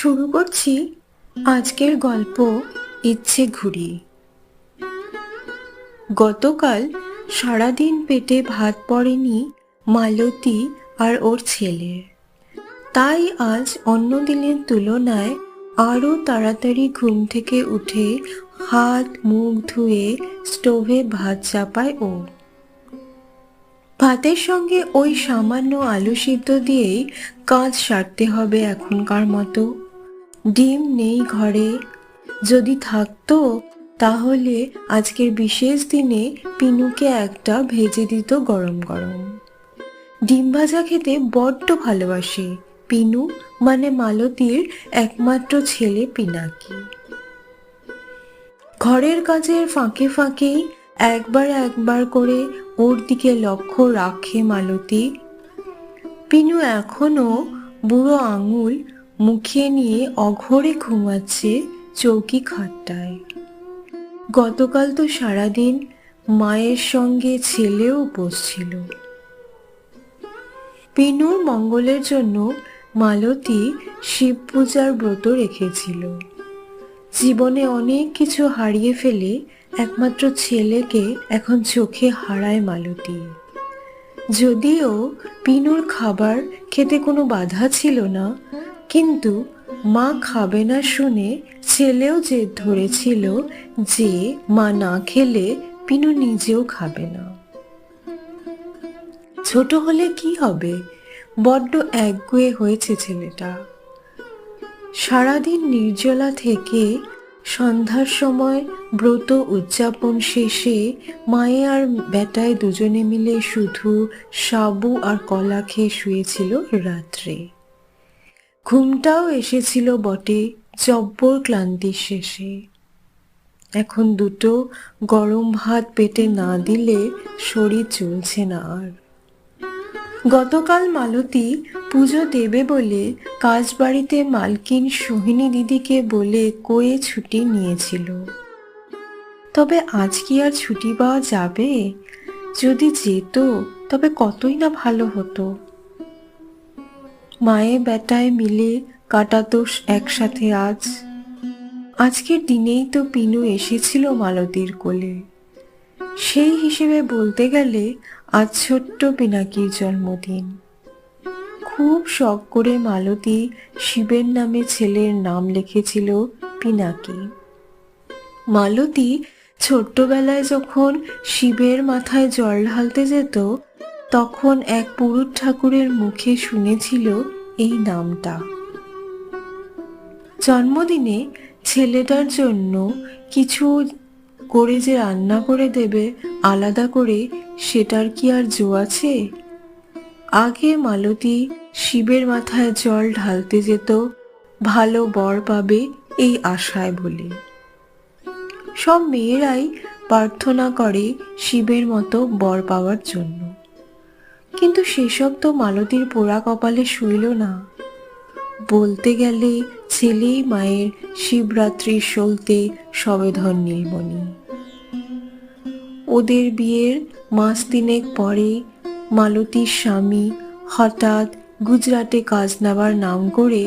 শুরু করছি আজকের গল্প ইচ্ছে ঘুরি। গতকাল সারাদিন পেটে ভাত পড়েনি মালতী আর ওর ছেলের, তাই আজ অন্য দিনের তুলনায় আরো তাড়াতাড়ি ঘুম থেকে উঠে হাত মুখ ধুয়ে স্টোভে ভাত চাপায় ও। ভাতের সঙ্গে ওই সামান্য আলু সিদ্ধ দিয়েই কাজ সারতে হবে এখনকার মতো। ডিম নেই ঘরে, যদি থাকতো তাহলে আজকের বিশেষ দিনে পিনুকে একটা ভেজে দিত গরম গরম। ডিম ভাজা খেতে বড্ড ভালোবাসে পিনু, মানে মালতীর একমাত্র ছেলে পিনাকি। ঘরের কাজের ফাঁকে ফাঁকেই একবার একবার করে ওর দিকে লক্ষ্য রাখে মালতী। পিনু এখনো বুড়ো আঙুল মুখে নিয়ে অঘোরে ঘুমাচ্ছে চৌকি খাটটায়। গতকাল তো সারাদিন মায়ের সঙ্গে ছেলেও বসছিল। পিনুর মঙ্গলের জন্য মালতী শিব পূজার ব্রত রেখেছিল। জীবনে অনেক কিছু হারিয়ে ফেলে একমাত্র ছেলেকে এখন চোখে হারায় মালতী। যদিও পিনুর খাবার খেতে কোনো বাধা ছিল না, কিন্তু মা খাবে না শুনে ছেলেও জেদ ধরেছিল যে মা না খেলে পিনু নিজেও খাবে না। ছোট হলে কি হবে, বড্ড একগুঁয়ে হয়েছে ছেলেটা। সারাদিন নির্জলা থেকে সন্ধ্যার সময় ব্রত উদযাপন শেষে মায়ে আর বেটায় দুজনে মিলে শুধু সাবু আর কলা খেয়ে শুয়েছিল রাত্রে। ঘুমটাও এসেছিল বটে জব্বর ক্লান্তির শেষে। এখন দুটো গরম ভাত পেটে না দিলে শরীর চলছে না আর। গতকাল মালতী পুজো দেবে বলে কাজ বাড়িতে মালকিন সোহিনী দিদিকে বলে কয়ে ছুটি নিয়েছিল। তবে আজ কি আর ছুটি পাওয়া যাবে? যদি যেত তবে কতই না ভালো হতো। মায়ে বেটায় মিলে কাটাতো একসাথে আজ। আজকের দিনেই তো পিনু এসেছিল মালতীর কোলে। সেই হিসেবে বলতে গেলে আজ ছোট্ট পিনাকির জন্মদিন। খুব শখ করে মালতী শিবের নামে ছেলের নাম লিখেছিল পিনাকি। মালতী ছোট্টবেলায় যখন শিবের মাথায় জল ঢালতে যেত, তখন এক পুরুত ঠাকুরের মুখে শুনেছিল এই নামটা। জন্মদিনে ছেলেটার জন্য কিছু করে যে রান্না করে দেবে আলাদা করে, সেটার কি আর জো আছে? আগে মালতী শিবের মাথায় জল ঢালতে যেত ভালো বর পাবে এই আশায় বলে। সব মেয়েরাই প্রার্থনা করে শিবের মতো বর পাওয়ার জন্য, কিন্তু সেসব তো মালতীর পোড়া কপালে শুইল না। বলতে গেলে ছেলেই মায়ের শিবরাত্রির সলতে সবেধন নীলমণি। ওদের বিয়ের মাস তিনেক পরে মালতীর স্বামী হঠাৎ গুজরাটে কাজ নেবার নাম করে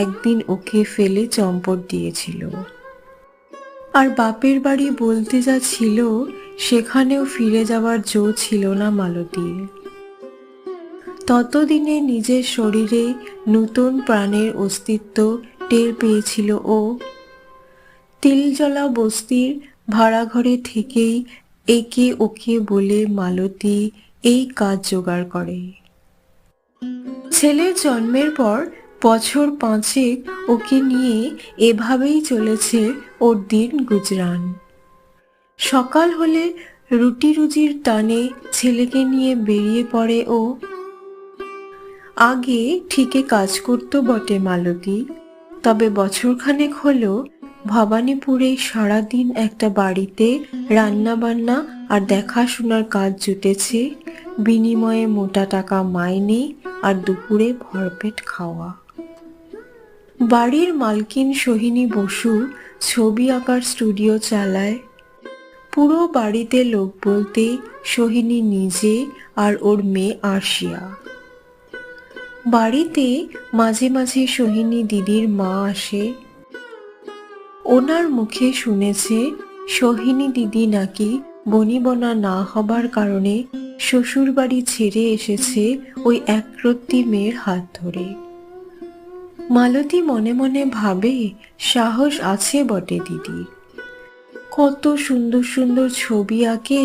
একদিন ওকে ফেলে চম্পট দিয়েছিল। আর বাপের বাড়ি বলতে যা ছিল, সেখানেও ফিরে যাওয়ার জো ছিল না মালতীর। ততদিনে নিজের শরীরে নতুন প্রাণের অস্তিত্ব টের পেয়েছিল ও। তিলজলা বস্তির ভাড়া ঘরে থেকেই একে ওকে বলে মালতী এই কাজ জোগাড় করে। ছেলের জন্মের পর বছর 5 ওকে নিয়ে এভাবেই চলেছে ওর দিন গুজরান। সকাল হলে রুটি রুজির টানে ছেলেকে নিয়ে বেরিয়ে পড়ে ও। আগে ঠিকই কাজ করতো বটে মালতী, তবে বছরখানেক হলো ভবানীপুরে সারাদিন একটা বাড়িতে রান্না বান্না আর দেখাশোনার কাজ জুটেছে, বিনিময়ে মোটা টাকা মাইনে আর দুপুরে ভরপেট খাওয়া। বাড়ির মালকিন সোহিনী বসু ছবি আঁকার স্টুডিও চালায়। পুরো বাড়িতে লোক বলতে সোহিনী নিজে আর ওর মেয়ে আরশিয়া। বাড়িতে মাঝে মাঝে সোহিনী দিদির মা আসে। ওনার মুখে শুনেছে সোহিনী দিদি নাকি বনিবনা না হবার কারণে শ্বশুর বাড়ি ছেড়ে এসেছে ওই একরত্তি মেয়ের হাত ধরে। মালতী মনে মনে ভাবে, সাহস আছে বটে দিদি, কত সুন্দর সুন্দর ছবি আঁকে,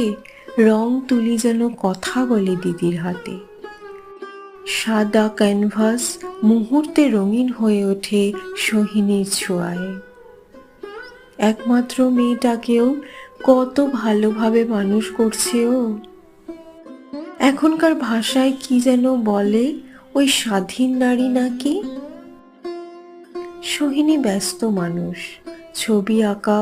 রং তুলি যেন কথা বলে দিদির হাতে। সাদা ক্যানভাস মুহূর্তে রঙিন হয়ে ওঠে সোহিনীর ছোঁয়ায়। একমাত্র মেয়েটাকেও কত ভালোভাবে মানুষ করছে ও। এখনকার ভাষায় কি যেন বলে, ওই স্বাধীন নারী নাকি। সোহিনী ব্যস্ত মানুষ, ছবি আঁকা,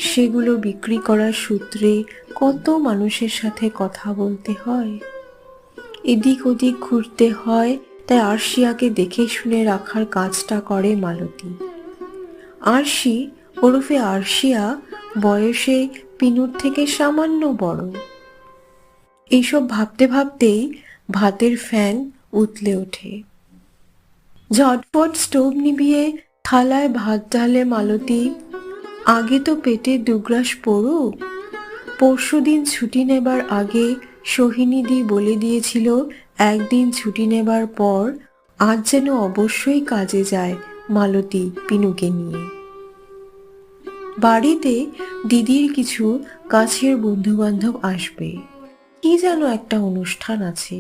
সেগুলো বিক্রি করার সূত্রে কত মানুষের সাথে কথা বলতে হয়, এদিক ওদিক ঘুরতে হয়, তাই আরশিয়াকে দেখে শুনে রাখার কাজটা করে মালতী। আরশি ওরফে আরশিয়া বয়সে পিনুর থেকে সামান্য বড়। এইসব ভাবতে ভাবতেই ভাতের ফ্যান উতলে ওঠে। ঝটপট স্টোভ নিভিয়ে থালায় ভাত ঢালে মালতী। আগে তো পেটে দুগ্রাস পড়ুক। পরশুদিন ছুটি নেবার আগে সোহিনীদি বলে দিয়েছিল একদিন ছুটি নেবার পর আজ যেন অবশ্যই কাজে যায় মালতী পিনুকে নিয়ে। বাড়িতে দিদির কিছু কাছের বন্ধু বান্ধব আসবে, কি যেন একটা অনুষ্ঠান আছে।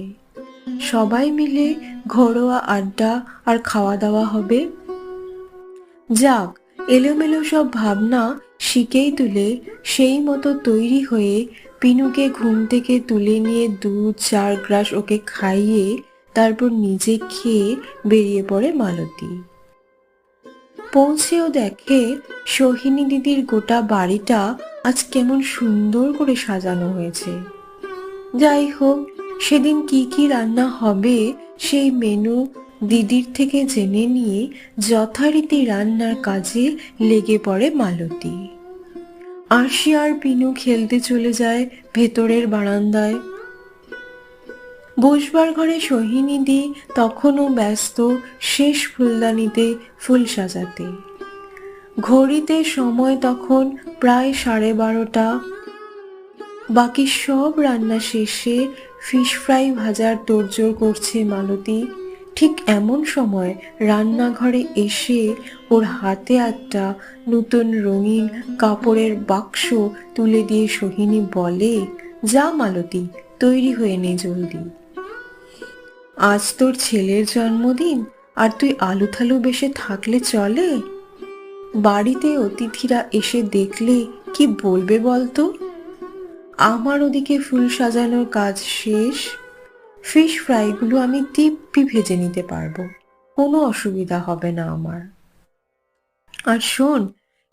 সবাই মিলে ঘরোয়া আড্ডা আর খাওয়া দাওয়া হবে। যাক, এলোমেলো সব ভাবনা শিকেই তুলে সেই মতো তৈরি হয়ে পিনুকে ঘুম থেকে তুলে নিয়ে 2-4 গ্রাস ওকে খাইয়ে তারপর নিজে খেয়ে বেরিয়ে পড়ে মালতী। পৌঁছেও দেখে সোহিনী দিদির গোটা বাড়িটা আজ কেমন সুন্দর করে সাজানো হয়েছে। যাই হোক, সেদিন কি কি রান্না হবে সেই মেনু দিদির থেকে জেনে নিয়ে যথারীতি রান্নার কাজে লেগে পড়ে মালতী। আরশি আর পিনু খেলতে চলে যায় ভেতরের বারান্দায়। বসবার ঘরে সোহিনীদি তখনও ব্যস্ত শেষ ফুলদানিতে ফুল সাজাতে। ঘড়িতে সময় তখন প্রায় 12:30। বাকি সব রান্না শেষে ফিশ ফ্রাই ভাজার তোড়জোড় করছে মালতী। ঠিক এমন সময় রান্নাঘরে এসে ওর হাতে একটা নতুন রঙিন কাপড়ের বাক্স তুলে দিয়ে সোহিনী বলে, যা মালতী, তৈরি হয়ে নে জলদি। আজ তোর ছেলের জন্মদিন, আর তুই আলুথালু বেশে থাকলে চলে? বাড়িতে অতিথিরা এসে দেখলে কি বলবে বলতো? আমার ওদিকে ফুল সাজানোর কাজ শেষ, ফিশ ফ্রাইগুলো আমি দিব্যি ভেজে নিতে পারবো, কোনো অসুবিধা হবে না আমার। আর শোন,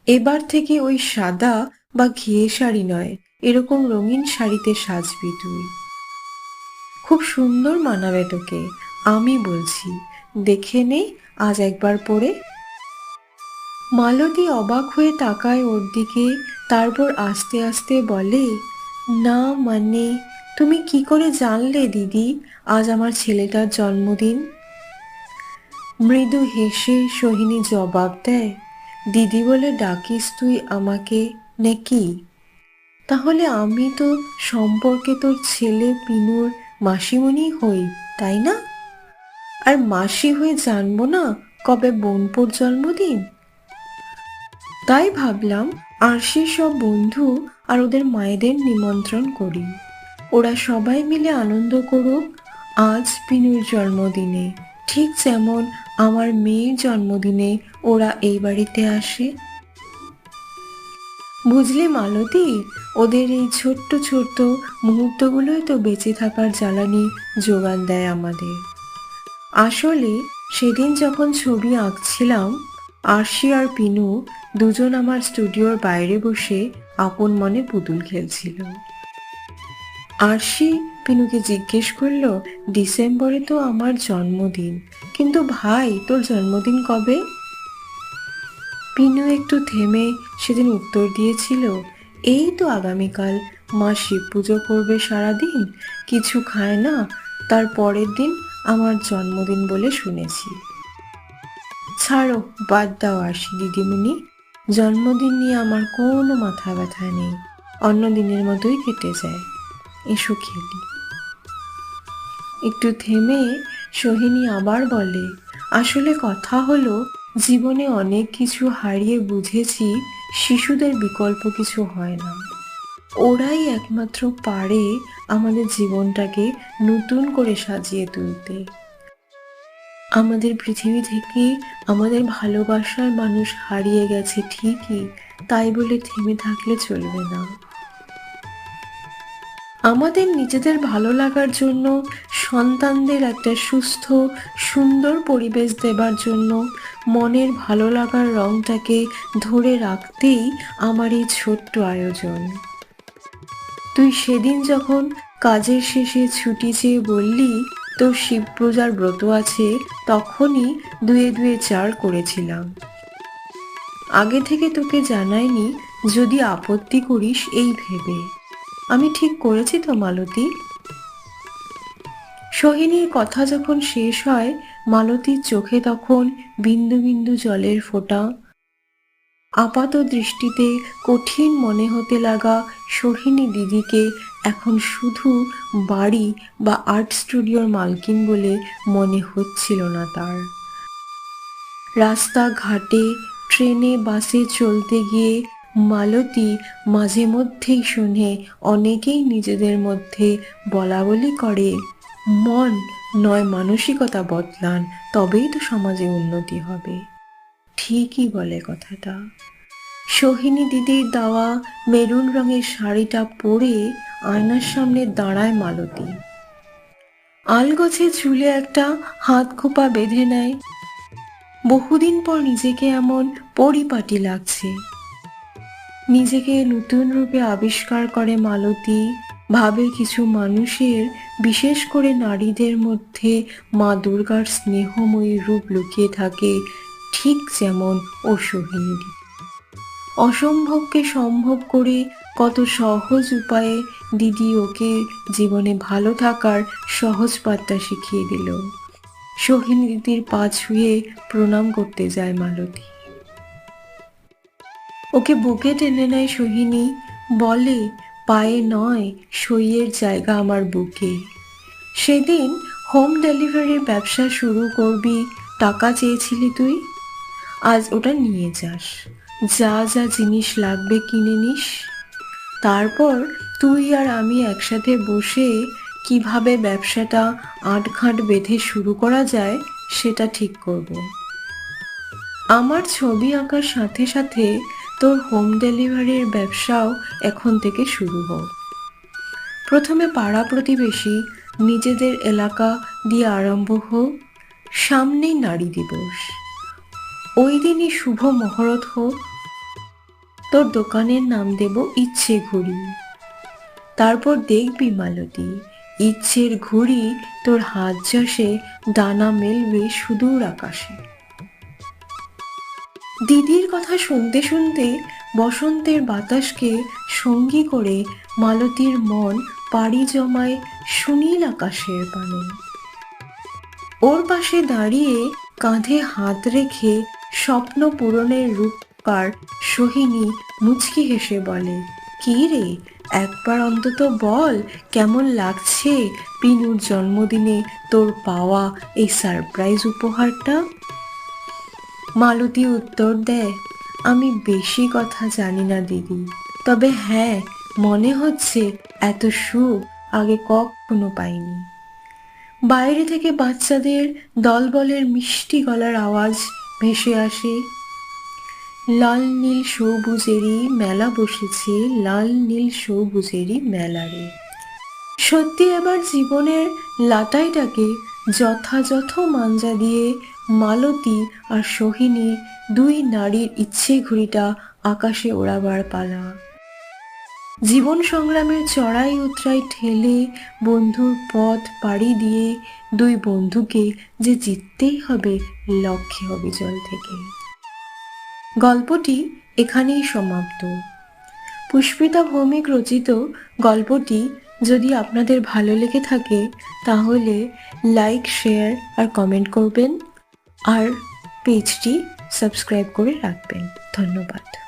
এবার থেকে ওই সাদা বা ঘিয়ে শাড়ি নয়, এরকম রঙিন শাড়িতে সাজবি তুই, খুব সুন্দর মানাবে তোকে, আমি বলছি, দেখে নে আজ একবার পরে। মালতী অবাক হয়ে তাকায় ওর দিকে, তারপর আস্তে আস্তে বলে, না মানে, তুমি কি করে জানলে দিদি আজ আমার ছেলেটার জন্মদিন? মৃদু হেসে সোহিনী জবাব দেয়, দিদি বলে ডাকিস তুই আমাকে নাকি? তাহলে আমি তো সম্পর্কে তোর ছেলে পিনুর মাসিমণি হই, তাই না? আর মাসি হয়ে জানবো না কবে বোনপোর জন্মদিন? তাই ভাবলাম আরশির সব বন্ধু আর ওদের মায়েদের নিমন্ত্রণ করি, ওরা সবাই মিলে আনন্দ করুক আজ পিনুর জন্মদিনে, ঠিক যেমন আমার মেয়ের জন্মদিনে ওরা এই বাড়িতে আসে। বুঝলি মালতী, ওদের এই ছোট্ট ছোট্ট মুহূর্তগুলোই তো বেঁচে থাকার জ্বালানি যোগান দেয় আমাদের। আসলে সেদিন যখন ছবি আঁকছিলাম, আরশি আর পিনু দুজন আমার স্টুডিওর বাইরে বসে আপন মনে পুতুল খেলছিল। আরশি পিনুকে জিজ্ঞেস করলো, ডিসেম্বরে তো আমার জন্মদিন, কিন্তু ভাই তোর জন্মদিন কবে? পিনু একটু থেমে সেদিন উত্তর দিয়েছিল, এই তো আগামীকাল, মা শিব পুজো করবে সারাদিন, কিছু খায় না, তার পরের দিন আমার জন্মদিন বলে শুনেছি। ছাড়ো, বাদ দাও আরশি দিদিমণি, জন্মদিন নিয়ে আমার কোনো মাথা ব্যথা নেই, অন্য দিনের মতোই কেটে যায়। এসো খেলি। একটু থেমে সোহিনী আবার বলে, আসলে কথা হলো, জীবনে অনেক কিছু হারিয়ে বুঝেছি শিশুদের বিকল্প কিছু হয় না। ওরাই একমাত্র পারে আমাদের জীবনটাকে নতুন করে সাজিয়ে তুলতে। আমাদের পৃথিবী থেকে আমাদের ভালোবাসার মানুষ হারিয়ে গেছে ঠিকই, তাই বলে থেমে থাকলে চলবে না। আমাদের নিজেদের ভালো লাগার জন্য, সন্তানদের একটা সুস্থ সুন্দর পরিবেশ দেবার জন্য, মনের ভালো লাগার রংটাকে ধরে রাখতেই আমার এই ছোট্ট আয়োজন। তুই সেদিন যখন কাজের শেষে ছুটি চেয়ে বললি তোর শিব পূজার ব্রত আছে, তখনই দুয়ে দুয়ে চার করেছিলাম। আগে থেকে তোকে জানাইনি, যদি আপত্তি করিস এই ভেবে। আমি ঠিক করেছি তো মালতী? সোহিনীর কথা যখন শেষ হয়, মালতীর চোখে তখন বিন্দু বিন্দু জলের ফোঁটা। আপাত দৃষ্টিতে কঠিন মনে হতে লাগা সোহিনী দিদিকে এখন শুধু বাড়ি বা আর্ট স্টুডিওর মালকিন বলে মনে হচ্ছিল না তার। রাস্তাঘাটে, ট্রেনে, বাসে চলতে গিয়ে মালতী মাঝে মধ্যেই শোনে অনেকেই নিজেদের মধ্যে বলাবলি করে, মন নয় মানসিকতা বদলান, তবেই তো সমাজে উন্নতি হবে। ঠিকই বলে কথাটা। সোহিনী দিদির দেওয়া মেরুন রঙের শাড়িটা পরে আয়নার সামনে দাঁড়ায় মালতী। আলগোছে চুলে একটা হাত খোপা বেঁধে নেয়। বহুদিন পর নিজেকে এমন পরিপাটি লাগছে। নিজেকে নতুন রূপে আবিষ্কার করে মালতী। ভাবে কিছু মানুষের, বিশেষ করে নারীদের মধ্যে মা দুর্গার স্নেহময়ী রূপ লুকিয়ে থাকে, ঠিক যেমন ও সোহিনী। অসম্ভবকে সম্ভব করে কত সহজ উপায়ে দিদি ওকে জীবনে ভালো থাকার সহজ পাঠটা শিখিয়ে দিল। সোহিনী দিদির পা ছুঁয়ে প্রণাম করতে যায় মালতী। ওকে বুকে টেনে নেয় সোহিনী, বলে, পায়ে নয়, সইয়ের জায়গা আমার বুকে। সেদিন হোম ডেলিভারির ব্যবসা শুরু করবি, টাকা চেয়েছিলি তুই, আজ ওটা নিয়ে যাস। যা যা জিনিস লাগবে কিনে নিস। তারপর তুই আর আমি একসাথে বসে কিভাবে ব্যবসাটা আঁটঘাঁট বেঁধে শুরু করা যায় সেটা ঠিক করব। আমার ছবি আঁকার সাথে সাথে তোর হোম ডেলিভারির ব্যবসাও এখন থেকে শুরু হোক। প্রথমে পাড়া প্রতিবেশী, নিজেদের এলাকা দিয়ে আরম্ভ হোক। সামনেই নারী দিবস, ওই দিনই শুভ মহরত হোক। তোর দোকানের নাম দেব ইচ্ছে ঘুড়ি। তারপর দেখবি মালতী, ইচ্ছের ঘুড়ি তোর হাত যশে ডানা মেলবে সুদূর আকাশে। দিদির কথা শুনতে শুনতে বসন্তের বাতাসকে সঙ্গী করে মালতীর মন পাড়ি জমায় সুনীল আকাশের পানে। ওর পাশে দাঁড়িয়ে কাঁধে হাত রেখে স্বপ্ন পূরণের রূপকার সোহিনী মুচকি হেসে বলে, কি রে, একবার অন্তত বল কেমন লাগছে পিনুর জন্মদিনে তোর পাওয়া এই সারপ্রাইজ উপহারটা। মালতী উত্তর দেয়, আমি বেশি কথা জানি না দিদি, তবে হ্যাঁ, মনে হচ্ছে এত সুখ আগে কখনো পাইনি। বাইরে থেকে বাচ্চাদের দলবলের মিষ্টি গলার আওয়াজ ভেসে আসে, লাল নীল সবুজেরই মেলা বসেছে, লাল নীল সবুজেরই মেলা রে। সত্যি এবার জীবনের লাটাইটাকে যথাযথ মাঞ্জা দিয়ে মালতী আর সোহিনী দুই নারীর ইচ্ছে ঘুড়িটা আকাশে ওড়াবার পালা। জীবন সংগ্রামের চড়াই উতরাই ঠেলে বন্ধুর পথ পাড়ি দিয়ে দুই বন্ধুকে যে জিততেই হবে লক্ষ্যে অবিচল থেকে। গল্পটি এখানেই সমাপ্ত। পুষ্পিতা ভৌমিক রচিত গল্পটি যদি আপনাদের ভালো লেগে থাকে তাহলে লাইক, শেয়ার আর কমেন্ট করবেন আর পেজটি সাবস্ক্রাইব করে রাখবেন। ধন্যবাদ।